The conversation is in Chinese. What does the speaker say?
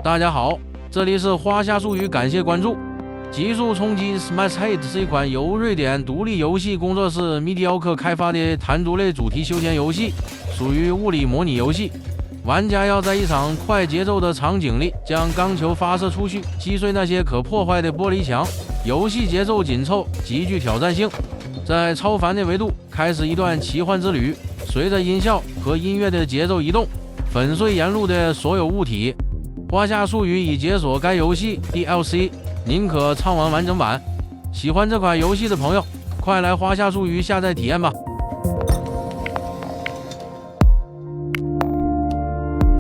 大家好，这里是花下术语，感谢关注。极速冲击 Smashhead 是一款由瑞典独立游戏工作室 Mediocre 开发的弹珠类主题休闲游戏，属于物理模拟游戏。玩家要在一场快节奏的场景里将钢球发射出去，击碎那些可破坏的玻璃墙。游戏节奏紧凑，极具挑战性。在超凡的维度开始一段奇幻之旅，随着音效和音乐的节奏移动，粉碎沿路的所有物体。花下术语已解锁该游戏 DLC， 您可畅玩完整版。喜欢这款游戏的朋友，快来花下术语下载体验吧。